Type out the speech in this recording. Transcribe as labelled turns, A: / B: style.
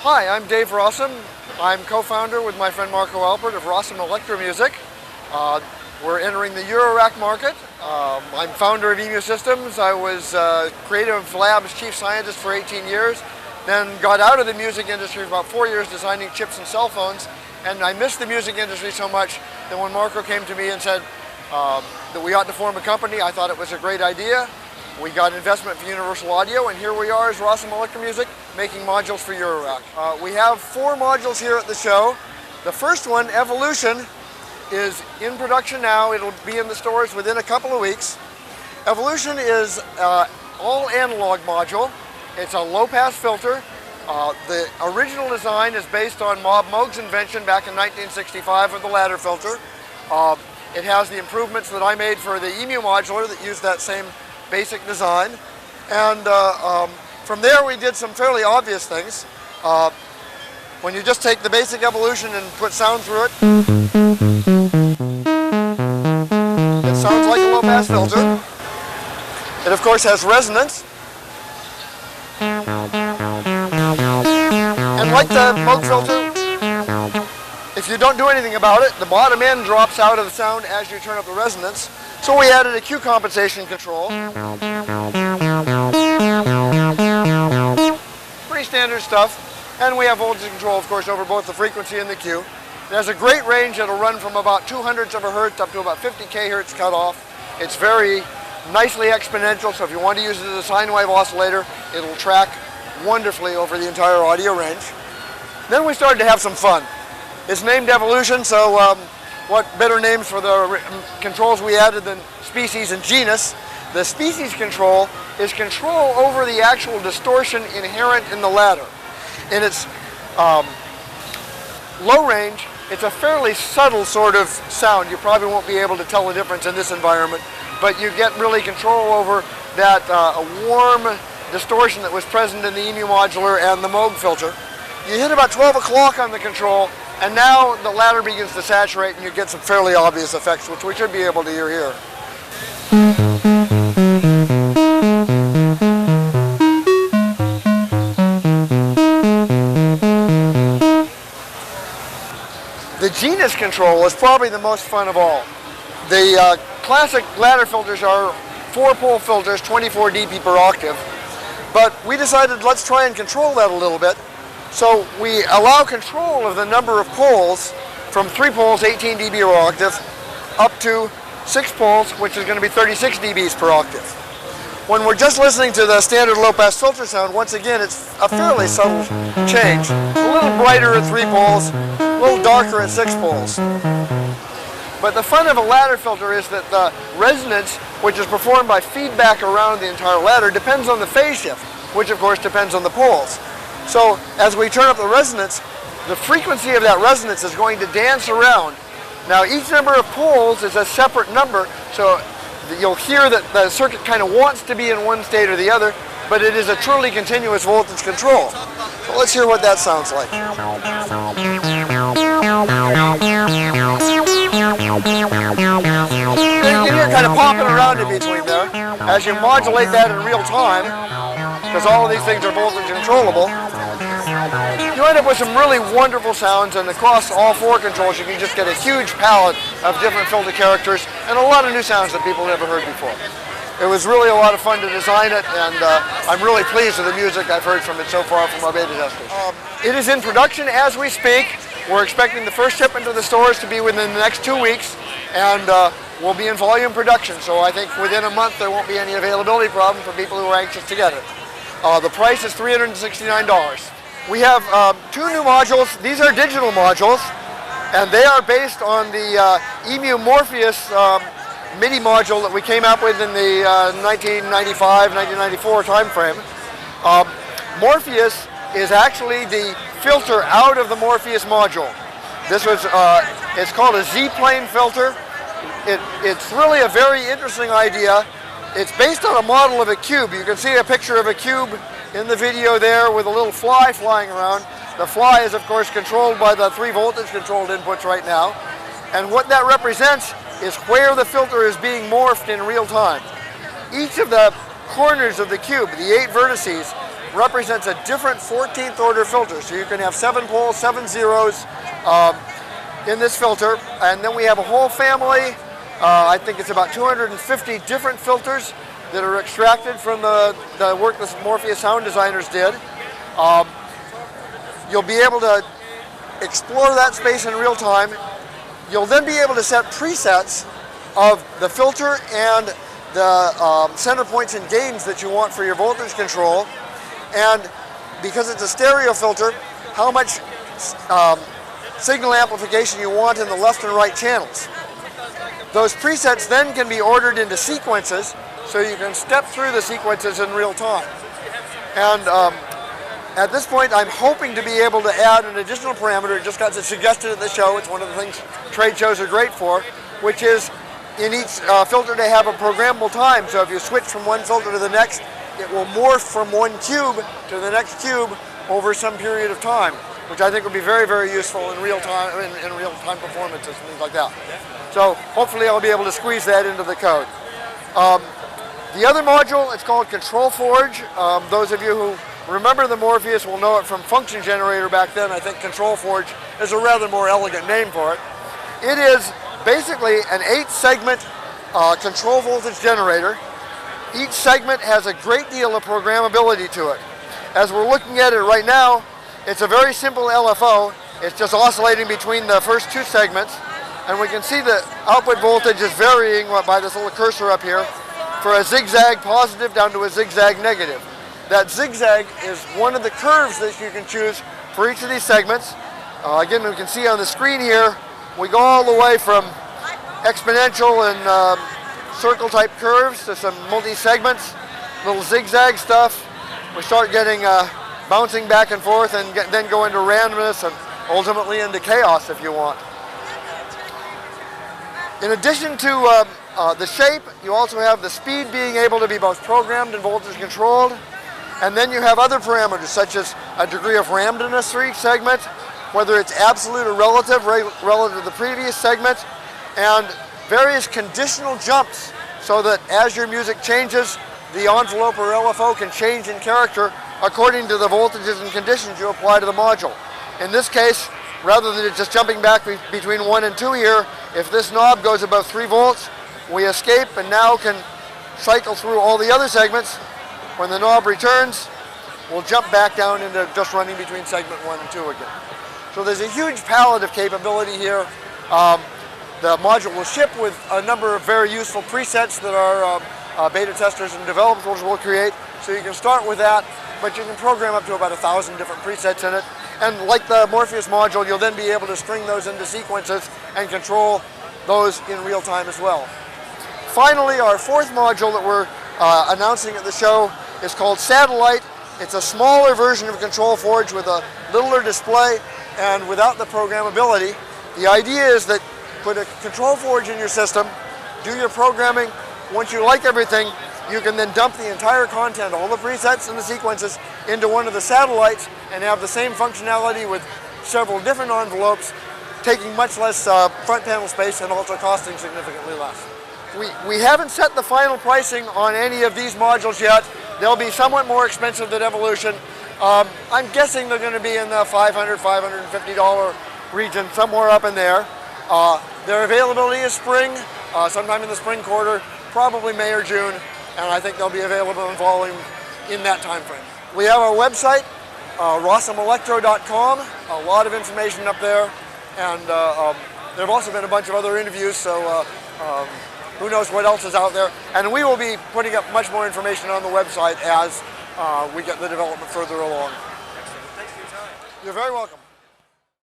A: Hi, I'm Dave Rossum. I'm co-founder with my friend Marco Alpert of Rossum Electro-Music. We're entering the Eurorack market. I'm founder of EMU Systems. I was Creative Labs chief scientist for 18 years, then got out of the music industry for about 4 years designing chips and cell phones, and I missed the music industry so much that when Marco came to me and said that we ought to form a company, I thought it was a great idea. We got investment for Universal Audio, and here we are as Rossum Electro-Music making modules for Eurorack. We have 4 modules here at the show. The first one, Evolution, is in production now. It'll be in the stores within a couple of weeks. Evolution is all analog module. It's a low-pass filter. The original design is based on Bob Moog's invention back in 1965 of the ladder filter. It has the improvements that I made for the EMU modular that used that same basic design. And from there we did some fairly obvious things. When you just take the basic Evolution and put sound through it, it sounds like a low-pass filter. It of course has resonance. And like the Moog filter, if you don't do anything about it, the bottom end drops out of the sound as you turn up the resonance. So we added a Q compensation control. Pretty standard stuff. And we have voltage control, of course, over both the frequency and the Q. It has a great range. It'll run from about 200ths of a hertz up to about 50 kHz cutoff. It's very nicely exponential, so if you want to use it as a sine wave oscillator, it'll track wonderfully over the entire audio range. Then we started to have some fun. It's named Evolution, so what better names for the controls we added than species and genus. The species control is control over the actual distortion inherent in the ladder. In its low range, it's a fairly subtle sort of sound. You probably won't be able to tell the difference in this environment, but you get really control over that warm distortion that was present in the EMU modular and the Moog filter. You hit about 12 o'clock on the control, and now the ladder begins to saturate and you get some fairly obvious effects, which we should be able to hear here. The genus control is probably the most fun of all. The classic ladder filters are 4-pole filters, 24 dB per octave, but we decided let's try and control that a little bit. So we allow control of the number of poles from 3 poles, 18 dB per octave, up to 6 poles, which is going to be 36 dBs per octave. When we're just listening to the standard low-pass filter sound, once again, it's a fairly subtle change. A little brighter at 3 poles, a little darker at 6 poles. But the fun of a ladder filter is that the resonance, which is performed by feedback around the entire ladder, depends on the phase shift, which of course depends on the poles. So as we turn up the resonance, the frequency of that resonance is going to dance around. Now each number of poles is a separate number, so you'll hear that the circuit kind of wants to be in one state or the other, but it is a truly continuous voltage control. So let's hear what that sounds like. You can hear kind of popping around in between there. As you modulate that in real time, because all of these things are voltage controllable, you end up with some really wonderful sounds, and across all 4 controls you can just get a huge palette of different filter characters and a lot of new sounds that people never heard before. It was really a lot of fun to design it, and I'm really pleased with the music I've heard from it so far from our beta testers. It is in production as we speak. We're expecting the first shipment to the stores to be within the next 2 weeks, and we'll be in volume production, so I think within a month there won't be any availability problem for people who are anxious to get it. The price is $369. We have 2 new modules. These are digital modules, and they are based on the EMU Morpheus MIDI module that we came up with in the 1995-1994 time frame. Morpheus is actually the filter out of the Morpheus module. This was, it's called a Z-plane filter. It's really a very interesting idea. It's based on a model of a cube. You can see a picture of a cube in the video there with a little fly flying around. The fly is of course controlled by the 3 voltage controlled inputs right now. And what that represents is where the filter is being morphed in real time. Each of the corners of the cube, the 8 vertices, represents a different 14th order filter. So you can have 7 poles, 7 zeros in this filter. And then we have a whole family, I think it's about 250 different filters that are extracted from the work that Morpheus sound designers did. You'll be able to explore that space in real time. You'll then be able to set presets of the filter and the center points and gains that you want for your voltage control. And because it's a stereo filter, how much signal amplification you want in the left and right channels. Those presets then can be ordered into sequences, so you can step through the sequences in real time. And at this point, I'm hoping to be able to add an additional parameter. It just got suggested at the show. It's one of the things trade shows are great for, which is in each filter to have a programmable time. So if you switch from one filter to the next, it will morph from one cube to the next cube over some period of time, which I think would be very, very useful in real time, in real time performances and things like that. So hopefully I'll be able to squeeze that into the code. The other module, it's called Control Forge. Those of you who remember the Morpheus will know it from Function Generator back then. I think Control Forge is a rather more elegant name for it. It is basically an 8-segment control voltage generator. Each segment has a great deal of programmability to it. As we're looking at it right now, it's a very simple LFO. It's just oscillating between the first 2 segments. And we can see the output voltage is varying by this little cursor up here for a zigzag positive down to a zigzag negative. That zigzag is one of the curves that you can choose for each of these segments. Again, we can see on the screen here, we go all the way from exponential and circle type curves to some multi-segments, little zigzag stuff. We start getting bouncing back and forth and then go into randomness and ultimately into chaos if you want. In addition to the shape, you also have the speed being able to be both programmed and voltage controlled. And then you have other parameters such as a degree of randomness for each segment, whether it's absolute or relative to the previous segment, and various conditional jumps so that as your music changes, the envelope or LFO can change in character according to the voltages and conditions you apply to the module. In this case, rather than just jumping back between 1 and 2 here, if this knob goes above 3 volts, we escape and now can cycle through all the other segments. When the knob returns, we'll jump back down into just running between segment 1 and 2 again. So there's a huge palette of capability here. The module will ship with a number of very useful presets that our beta testers and developers will create. So you can start with that, but you can program up to about 1,000 different presets in it. And like the Morpheus module, you'll then be able to string those into sequences and control those in real time as well. Finally, our 4th module that we're announcing at the show is called Satellite. It's a smaller version of Control Forge with a littler display and without the programmability. The idea is that put a Control Forge in your system, do your programming. Once you like everything, you can then dump the entire content, all the presets and the sequences, into one of the satellites and have the same functionality with several different envelopes, taking much less front panel space and also costing significantly less. We haven't set the final pricing on any of these modules yet. They'll be somewhat more expensive than Evolution. I'm guessing they're going to be in the $500, $550 region, somewhere up in there. Their availability is spring, sometime in the spring quarter, probably May or June, and I think they'll be available in volume in that time frame. We have our website, RossumElectro.com, a lot of information up there, and there have also been a bunch of other interviews, so who knows what else is out there. And we will be putting up much more information on the website as we get the development further along. Thanks for your time. You're very welcome.